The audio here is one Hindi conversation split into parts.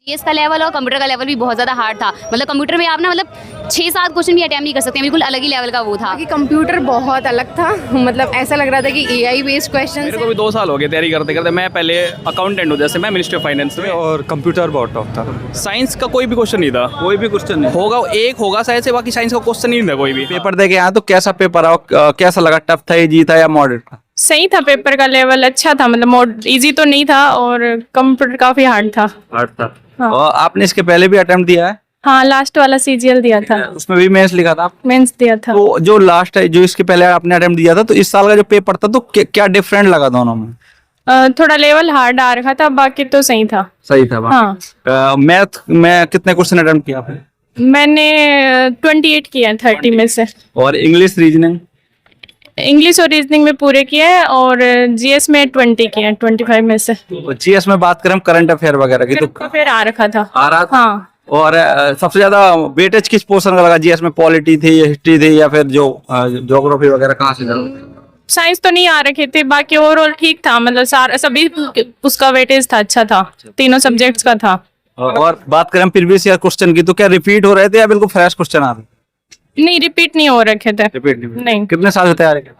जीएस का लेवल और कंप्यूटर का लेवल भी बहुत ज़्यादा हार्ड था। मतलब कंप्यूटर में आप ना मतलब 6-7 क्वेश्चन भी अटेम्प्ट नहीं कर सकते, बिल्कुल अलग ही लेवल का वो था। कि कंप्यूटर बहुत अलग था, मतलब ऐसा लग रहा था कि एआई बेस्ड क्वेश्चन। मेरे को भी 2 साल हो गए तैयारी करते करते। मैं पहले अकाउंटेंट हूँ, जैसे मैं मिनिस्ट्री ऑफ फाइनेंस में, और कंप्यूटर बहुत टफ था। साइंस का कोई भी क्वेश्चन नहीं था। कोई भी क्वेश्चन नहीं होगा एक होगा शायद से, बाकी साइंस का क्वेश्चन नहीं था कोई भी। पेपर दे के आया तो कैसा पेपर आओ, कैसा लगा? टफ था, इजी था या मॉडरेट था? सही था, पेपर का लेवल अच्छा था, मतलब इजी तो नहीं था और कंप्यूटर काफी हार्ड था। हार्ड था। हाँ। और आपने इसके पहले भी अटेम्प्ट दिया है? हाँ, लास्ट वाला सीजीएल दिया था, उसमें भी मेंस लिखा था आप? मेंस दिया था। तो जो लास्ट है, जो इसके पहले आपने अटेम्प्ट दिया था, तो इस साल का जो पेपर था तो क्या डिफरेंट लगा दोनों में? थोड़ा लेवल हार्ड आ रखा था, बाकी तो सही था। सही था। हाँ। मैथ में कितने क्वेश्चन अटेम्प्ट किया आपने? मैंने 28 किया 30 में से। और इंग्लिश, रीजनिंग? इंग्लिश और रीजनिंग में पूरे किए हैं और जीएस में 20 किए हैं 25 में से। जीएस में बात करें करंट अफेयर वगैरह की तो फिर आ रखा था। आ रहा था। हाँ। और सबसे ज्यादा वेटेज किस पोर्शन का लगा? जीएस में पॉलिटी थी, हिस्ट्री थी, या फिर जो ज्योग्राफी वगैरह कहाँ से लगा? साइंस तो नहीं आ रखे थे, बाकी ओवरऑल ठीक था, मतलब सारा सभी उसका वेटेज था, अच्छा था, तीनों सब्जेक्ट्स का था। और बात करें प्रीवियस ईयर क्वेश्चन की, तो क्या रिपीट हो रहे थे या बिल्कुल फ्रेश क्वेश्चन आ रहे थे? नहीं, रिपीट नहीं हो रखे थे। रिपीट नहीं। कितने साल से तैयारी कर?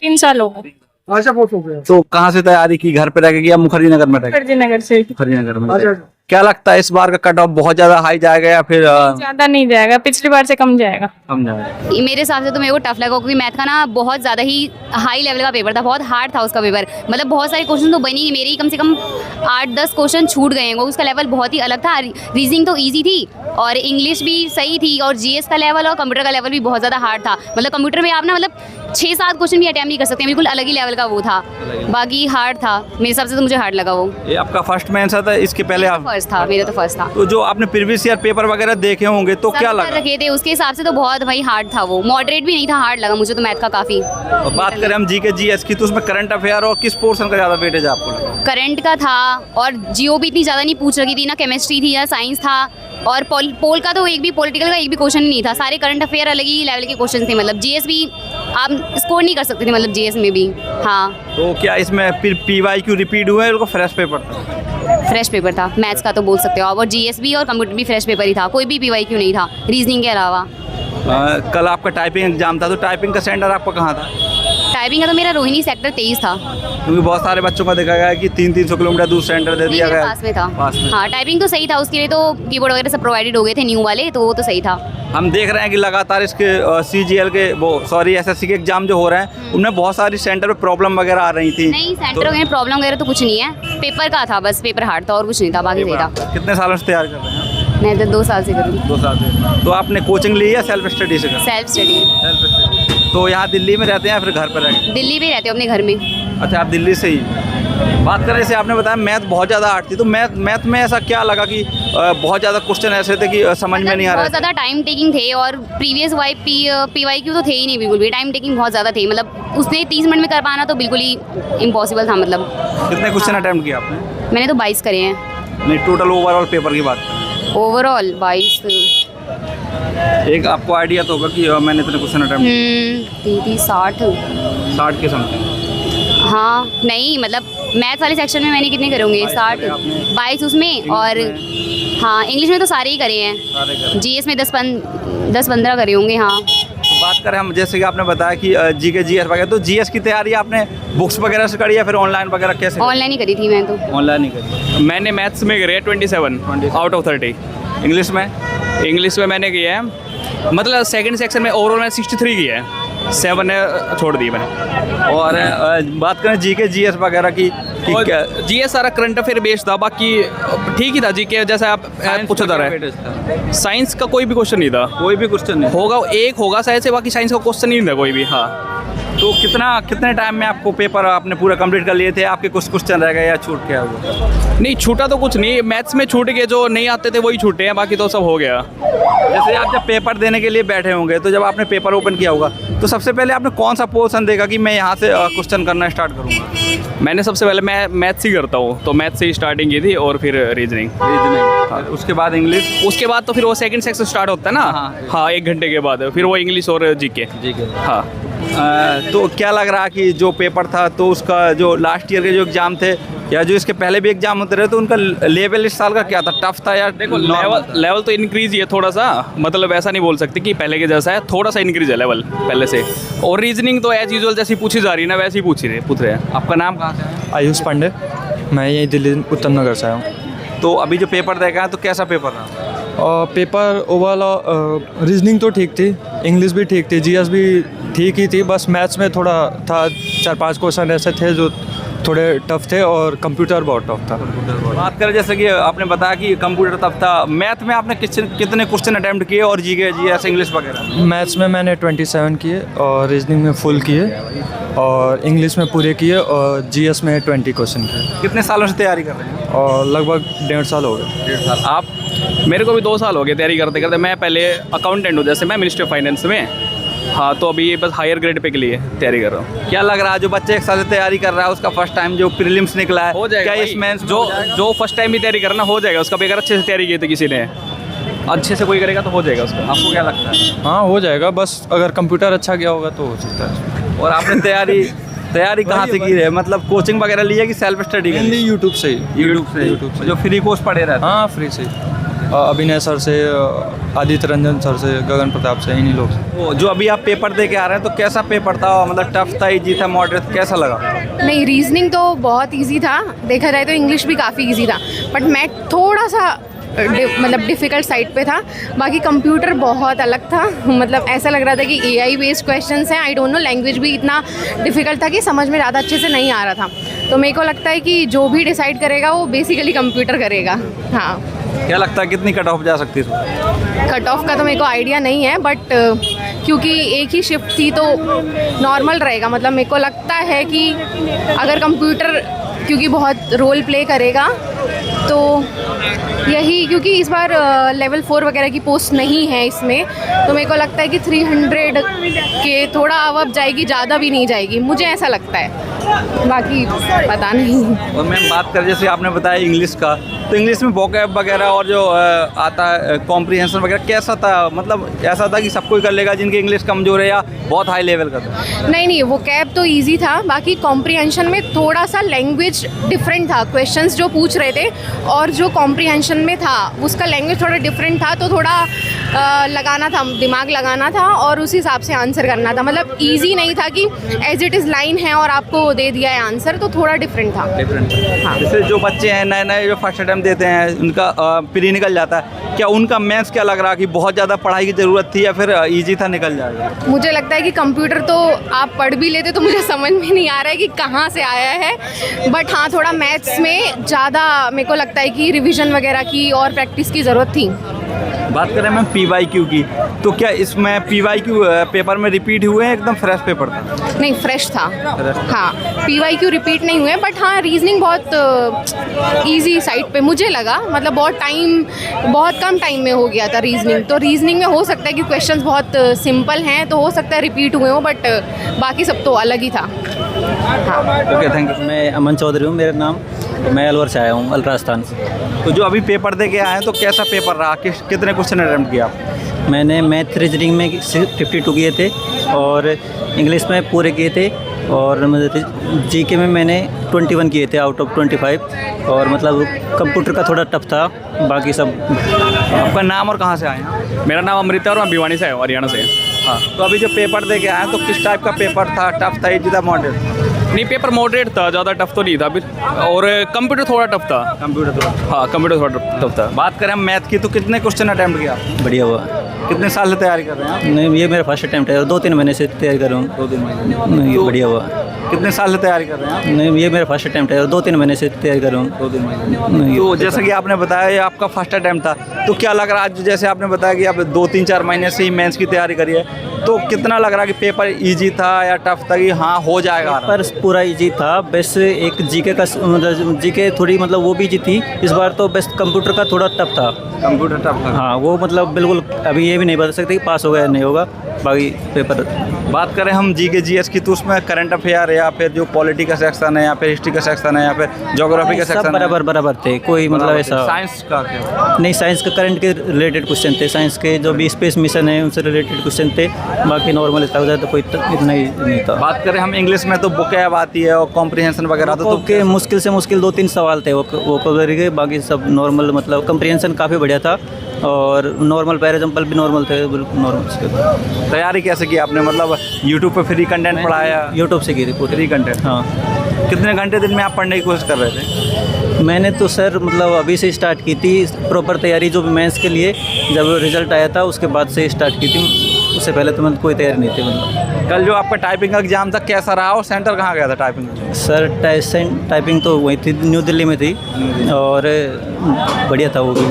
3 साल हो गए। तो कहाँ से तैयारी की? घर पे रह के या मुखर्जी नगर में रह के? फर्जी नगर से। मुखर्जी नगर में। क्या लगता है इस बार का कट ऑफ बहुत ज्यादा हाई जाएगा या फिर ज्यादा नहीं जाएगा, पिछली बार से कम जाएगा। कम जाएगा? मेरे हिसाब से तो मेरे को टफ लगा, क्योंकि मैथ का ना बहुत ज़्यादा ही हाई लेवल का पेपर था, बहुत हार्ड था उसका पेपर। मतलब बहुत सारे क्वेश्चन तो बनी नहीं, मेरे ही कम से कम 8-10 क्वेश्चन छूट गए हैं। वो उसका लेवल बहुत ही अलग था। रीजनिंग तो ईजी थी और इंग्लिश भी सही थी, और जीएस का लेवल और कंप्यूटर का लेवल भी बहुत ज़्यादा हार्ड था। मतलब कंप्यूटर में आप ना मतलब 6-7 क्वेश्चन भी अटेम्प्ट नहीं कर सकते, बिल्कुल अलग ही लेवल का वो था। बाकी हार्ड था मेरे हिसाब से, तो मुझे हार्ड लगा वो। ये आपका फर्स्ट में आंसर था? इसके पहले आप? फर्स्ट था, मेरा तो फर्स्ट था। तो जो आपने प्रीवियस ईयर पेपर वगैरह देखे होंगे तो क्या सब लगा? रखे थे उसके हिसाब से तो बहुत भाई हार्ड था वो, मॉडरेट भी नहीं था, हार्ड लगा मुझे तो मैथ का काफ़ी। और बात करें हम जीके जीएस की, तो उसमें करंट अफेयर और किस पोर्शन का ज्यादा वेटेज आपको लगा? करंट का था, और जियो भी इतनी ज़्यादा नहीं पूछ रखी थी ना, केमिस्ट्री थी या साइंस था, और पोल का तो एक भी, पॉलिटिकल का एक भी क्वेश्चन नहीं था। सारे करंट अफेयर अलग ही लेवल के क्वेश्चन थे। मतलब जीएस भी आप स्कोर नहीं कर सकते थे, मतलब जीएस में भी। हाँ। तो क्या इसमें फिर पीवाईक्यू रिपीट हुआ है? फ्रेश पेपर था? फ्रेश पेपर था, मैथ्स का तो बोल सकते हो आप, और जीएस भी और कंप्यूटर भी फ्रेश पेपर ही था, कोई भी पीवाईक्यू नहीं था रीजनिंग के अलावा। कल आपका टाइपिंग एग्जाम था, तो टाइपिंग का सेंटर आपका कहाँ था? टाइपिंग का तो मेरा रोहिणी सेक्टर 23 था। क्योंकि बहुत सारे बच्चों का देखा गया है कि 300-300 किलोमीटर दूर सेंटर दे दिया मेरे गया। पास में था। पास में। हाँ, टाइपिंग तो सही था, उसके लिए तो कीबोर्ड वगैरह सब प्रोवाइडेड हो गए थे न्यू वाले, तो वो तो सही था। हम देख रहे हैं कि लगातार इसके सीजीएल के एसएससी के एग्जाम जो हो रहे हैं, उनमें बहुत सारी सेंटर पे प्रॉब्लम वगैरह आ रही थी। नहीं, सेंटर वगैरह प्रॉब्लम वगैरह तो कुछ नहीं है, पेपर का था बस, पेपर हार्ड था और कुछ नहीं था, बाकी सही था। कितने सालों से तैयार कर रहे हैं? मैं तो 2 साल से करूँ। 2 साल से। तो आपने कोचिंग ली या सेल्फ स्टडी से? Self study. Self study. तो यहाँ दिल्ली में रहते हैं या फिर घर पर रहते? दिल्ली में रहते हो अपने घर में। अच्छा, आप दिल्ली से ही। बात करें, जैसे आपने बताया मैथ बहुत ज़्यादा हार्ड थी, तो मैथ में ऐसा क्या लगा कि बहुत ज़्यादा क्वेश्चन ऐसे थे कि समझ में नहीं आ रहा? बहुत ज़्यादा टाइम टेकिंग थे, और प्रीवियस पीवाईक्यू तो थे ही नहीं बिल्कुल भी, टाइम टेकिंग बहुत ज़्यादा थे। मतलब उसने 30 मिनट में कर पाना तो बिल्कुल ही इम्पॉसिबल था। मतलब कितने क्वेश्चन अटेम्प्ट किया आपने? मैंने तो 22 करे हैं। नहीं, टोटल ओवरऑल पेपर की बात। ओवरऑल 22। एक आपको आइडिया तो होगा कि मैंने इतने क्वेश्चन अटेम्प्ट 60 के समथिंग। हाँ, नहीं मतलब मैथ वाले सेक्शन में मैंने कितने करे होंगे? 22 उसमें, और हाँ इंग्लिश में तो सारे ही करे हैं। जीएस में 10-15 करे होंगे। हाँ। तो बात करें हम, जैसे कि आपने बताया कि जीके जीएस वगैरह, तो जीएस की तैयारी आपने बुक्स वगैरह से करी या फिर ऑनलाइन वगैरह कैसे? ऑनलाइन ही करी थी मैं तो। ऑनलाइन ही करी। मैंने मैथ्स में करे 27 आउट ऑफ 30। इंग्लिश में? इंग्लिश में मैंने किया है, मतलब सेकंड सेक्शन में ओवरऑल मैंने 63 किया है, 7 ने छोड़ दी मैंने। और बात करें जीके जीएस वगैरह की, जीएस सारा करंट अफेयर बेस्ड था, बाकी ठीक ही था। जीके जैसा आप पूछा जा रहा है, साइंस का कोई भी क्वेश्चन नहीं था। कोई भी क्वेश्चन नहीं होगा एक होगा शायद से, बाकी साइंस का क्वेश्चन नहीं था कोई भी। हाँ। तो कितने टाइम में आपको पेपर आपने पूरा कंप्लीट कर लिए थे? आपके कुछ क्वेश्चन रह गए या छूट गया हुआ? नहीं, छूटा तो कुछ नहीं, मैथ्स में छूट गए, जो नहीं आते थे वही छूटे हैं, बाकी तो सब हो गया। जैसे आप जब पेपर देने के लिए बैठे होंगे, तो जब आपने पेपर ओपन किया होगा, तो सबसे पहले आपने कौन सा पोर्शन देखा कि मैं यहाँ से क्वेश्चन करना स्टार्ट करूँगा? मैंने सबसे पहले मैं मैथ्स ही करता हूँ, तो मैथ्स से ही स्टार्टिंग की थी, और फिर रीजनिंग। हाँ। उसके बाद इंग्लिश? उसके बाद तो फिर वो सेकंड सेक्शन स्टार्ट होता है ना। हाँ, 1 घंटे के बाद फिर वो इंग्लिश और जीके। जीके। हाँ। तो क्या लग रहा कि जो पेपर था तो उसका जो लास्ट ईयर के जो एग्ज़ाम थे या जो इसके पहले भी एग्जाम होते रहे तो उनका लेवल इस साल का क्या था, टफ था या देखो normal? लेवल तो इंक्रीज ही है थोड़ा सा, मतलब ऐसा नहीं बोल सकते कि पहले के जैसा है, थोड़ा सा इंक्रीज है लेवल पहले से। और रीजनिंग तो एज यूजुअल जैसी पूछी जा रही है ना वैसे ही पूछ रहे हैं। आपका नाम कहाँ से है? आयुष पांडे, मैं यही दिल्ली उत्तम नगर से आया हूँ। तो अभी जो पेपर देखा है तो कैसा पेपर रहा? और पेपर ओवरऑल रीजनिंग तो ठीक थी, इंग्लिश भी ठीक थी, जीएस भी ठीक ही थी, बस मैथ्स में थोड़ा था, 4-5 क्वेश्चन ऐसे थे जो थोड़े टफ थे और कंप्यूटर बहुत टफ था। बात करें जैसे कि आपने बताया कि कंप्यूटर टफ था, मैथ में आपने कितने क्वेश्चन अटैम्प्ट किए और जीएस इंग्लिश वगैरह? मैथ्स में मैंने 27 किए और रीजनिंग में फुल किए और इंग्लिश में पूरे किए और जीएस में 20 क्वेश्चन किए। कितने सालों से तैयारी कर रहे हैं? और लगभग 1.5 साल हो गए। 1.5 साल। आप? मेरे को भी 2 साल हो गए तैयारी करते करते। मैं पहले अकाउंटेंट हूँ, जैसे मैं मिनिस्ट्री ऑफ फाइनेंस में, हाँ, तो अभी बस हायर ग्रेड पे के लिए तैयारी कर रहा हूँ। क्या लग रहा है जो बच्चे एक साल से तैयारी कर रहा है उसका फर्स्ट टाइम जो प्रीलिम्स निकला है, हो जाएगा क्या भाई। इस मेंस जो फर्स्ट टाइम भी तैयारी करना हो जाएगा उसका। भी अगर अच्छे से तैयारी की थी किसी ने, अच्छे से कोई करेगा तो हो जाएगा उसका। आपको क्या लगता है? हाँ हो जाएगा, बस अगर कंप्यूटर अच्छा गया होगा तो हो सकता है। और आपने तैयारी कहाँ से की है, मतलब कोचिंग वगैरह ली है कि सेल्फ स्टडी? हिंदी यूट्यूब से ही। यूट्यूब से जो फ्री कोर्स पढ़े रहते हैं? हाँ फ्री से ही। अभिनय सर से, आदित्य रंजन सर से, गगन प्रताप से, इन्हीं लोग से। वो जो अभी आप पेपर दे के आ रहे हैं तो कैसा पेपर था, मतलब टफ था, इजी था, मॉडरेट, कैसा लगा? नहीं, रीजनिंग तो बहुत इजी था, देखा जाए तो इंग्लिश भी काफ़ी इजी था, बट मैथ थोड़ा सा मतलब डिफ़िकल्ट साइड पे था। बाकी कंप्यूटर बहुत अलग था, मतलब ऐसा लग रहा था कि एआई बेस्ड क्वेश्चंस हैं। आई डोंट नो, लैंग्वेज भी इतना डिफ़िकल्ट था कि समझ में ज़्यादा अच्छे से नहीं आ रहा था। तो मेरे को लगता है कि जो भी डिसाइड करेगा वो बेसिकली कंप्यूटर करेगा। हाँ। क्या लगता है कितनी कट ऑफ जा सकती है? कट ऑफ का तो मेरे को आइडिया नहीं है, बट क्योंकि एक ही शिफ्ट थी तो नॉर्मल रहेगा। मतलब मेरे को लगता है कि अगर कंप्यूटर क्योंकि बहुत रोल प्ले करेगा तो यही, क्योंकि इस बार लेवल 4 वगैरह की पोस्ट नहीं है इसमें, तो मेरे को लगता है कि 300 के थोड़ा अब जाएगी, ज़्यादा भी नहीं जाएगी, मुझे ऐसा लगता है, बाकी पता नहीं। और मैम बात करें जैसे आपने बताया इंग्लिश का, तो इंग्लिश में वोकैब वगैरह और जो आता है कॉम्प्रिहेंशन वगैरह कैसा था? मतलब ऐसा था कि सब कोई कर लेगा जिनकी इंग्लिश कमज़ोर है या बहुत हाई लेवल का था? नहीं, वो कैब तो इजी था, बाकी कॉम्प्रिहेंशन में थोड़ा सा लैंग्वेज डिफरेंट था। क्वेश्चंस जो पूछ रहे थे और जो कॉम्प्रिहेंशन में था उसका लैंग्वेज थोड़ा डिफरेंट था, तो थोड़ा लगाना था, दिमाग लगाना था और उस हिसाब से आंसर करना था। मतलब इजी नहीं था कि एज इट इज़ लाइन है और आपको दे दिया है आंसर, तो थोड़ा डिफरेंट था। हाँ। जैसे जो बच्चे हैं नए जो फर्स्ट अटैम्प्ट देते हैं उनका प्री निकल जाता है, क्या उनका मैथ्स क्या लग रहा है कि बहुत ज़्यादा पढ़ाई की ज़रूरत थी या फिर ईजी था, निकल जाएगा? मुझे लगता है कि कंप्यूटर तो आप पढ़ भी लेते तो मुझे समझ में नहीं आ रहा है कि कहाँ से आया है, बट हाँ थोड़ा मैथ्स में ज़्यादा मेरे को लगता है कि रिवीजन वगैरह की और प्रैक्टिस की ज़रूरत थी। बात करें मैम PYQ की, तो क्या इसमें PYQ पेपर में रिपीट हुए हैं, एकदम फ्रेश पेपर था? नहीं, फ्रेश था। हाँ, PYQ रिपीट नहीं हुए, बट हाँ रीजनिंग बहुत इजी साइड पे मुझे लगा। मतलब बहुत कम टाइम में हो गया था रीजनिंग, तो रीजनिंग में हो सकता है कि क्वेश्चंस बहुत सिंपल हैं तो हो सकता है रिपीट हुए हो, बट बाकी सब तो अलग ही था। हाँ। Okay, thank you. मैं अमन चौधरी हूँ मेरा नाम, मैं अलवर से आया हूँ, राजस्थान से। तो जो अभी पेपर दे के आए हैं तो कैसा पेपर रहा, कितने क्वेश्चन अटैम्प्ट किया आप? मैंने मैथ रीजनिंग में 52 किए थे और इंग्लिश में पूरे किए थे, और जीके में मैंने 21 किए थे आउट ऑफ 25, और मतलब कंप्यूटर का थोड़ा टफ था, बाकी सब। आपका नाम और कहाँ से आए हैं? मेरा नाम अमृता और मैं भिवानी से आया हूँ, हरियाणा से। हाँ, तो अभी जो पेपर दे के आए हैं तो किस टाइप का पेपर था, टफ था, इजी था, मॉडरेट? नहीं, पेपर मॉडरेट था, ज़्यादा टफ तो नहीं था फिर, और कंप्यूटर थोड़ा टफ था। कंप्यूटर तो? हाँ, कंप्यूटर थोड़ा टफ था। बात करें हम मैथ की, तो कितने क्वेश्चन अटैम्प्ट किया? बढ़िया हुआ। कितने साल से तैयारी कर रहे हैं आप? नहीं, ये मेरा फर्स्ट अटैम्प्ट है और 2-3 महीने से तैयारी कर रहा हूँ। 2-3 महीने? नहीं, ये बढ़िया हुआ। कितने साल से तैयारी कर रहे हैं आप? नहीं, ये मेरा फर्स्ट अटैम्प्ट है और 2-3 महीने से तैयारी कर रहा हूँ। 2-3 महीने? नहीं, तो जैसा कि आपने बताया ये आपका फर्स्ट अटैम्प्ट था, तो क्या लग रहा है आज जैसे आपने बताया कि आप 2-3-4 महीने से ही मेंस की तैयारी करी है, तो कितना लग रहा है कि पेपर इजी था या टफ था कि हाँ हो जाएगा? पर पूरा इजी था, बस एक जीके का मतलब जीके थोड़ी मतलब वो भी इजी थी इस बार, तो बस कंप्यूटर का थोड़ा टफ था। कंप्यूटर टफ था? हाँ, वो मतलब बिल्कुल अभी ये भी नहीं बता सकते कि पास होगा या नहीं होगा, बाकी पेपर। बात करें हम जीके जीएस की, तो उसमें करंट अफेयर या या फिर जो पॉलिटी का सेक्शन है या फिर हिस्ट्री का सेक्शन है या फिर ज्योग्राफी का सब सेक्शन बराबर बराबर थे, कोई मतलब ऐसा साइंस का क्या? नहीं। साइंस का करंट के रिलेटेड क्वेश्चन थे, साइंस के जो भी स्पेस मिशन है उनसे रिलेटेड क्वेश्चन थे, बाकी नॉर्मल इतना ज़्यादा कोई इतना ही नहीं था। बात करें हम इंग्लिश में तो बुकैब आती है और कॉम्प्रिहेंशन वगैरह तो के मुश्किल से मुश्किल 2-3 सवाल थे वो कवर गए, बाकी सब नॉर्मल, मतलब कंप्रिहेंशन काफ़ी बढ़िया था और नॉर्मल पैर एग्जाम्पल भी नॉर्मल थे, बिल्कुल नॉर्मल। तैयारी कैसे की आपने, मतलब यूट्यूब पे फ्री कंटेंट पढ़ाया? यूट्यूब से की थी पूरी। Free content. हाँ। कितने घंटे दिन में आप पढ़ने की कोशिश कर रहे थे? मैंने तो सर मतलब अभी से स्टार्ट की थी प्रॉपर तैयारी, जो भी मेंस के लिए जब रिजल्ट आया था उसके बाद से स्टार्ट की थी, उससे पहले तो मतलब कोई तैयारी नहीं थी। मतलब कल जो आपका टाइपिंग का एग्जाम था कैसा रहा और सेंटर कहाँ गया था टाइपिंग? सर टाइपिंग तो वही थी, न्यू दिल्ली में थी और बढ़िया था वो भी।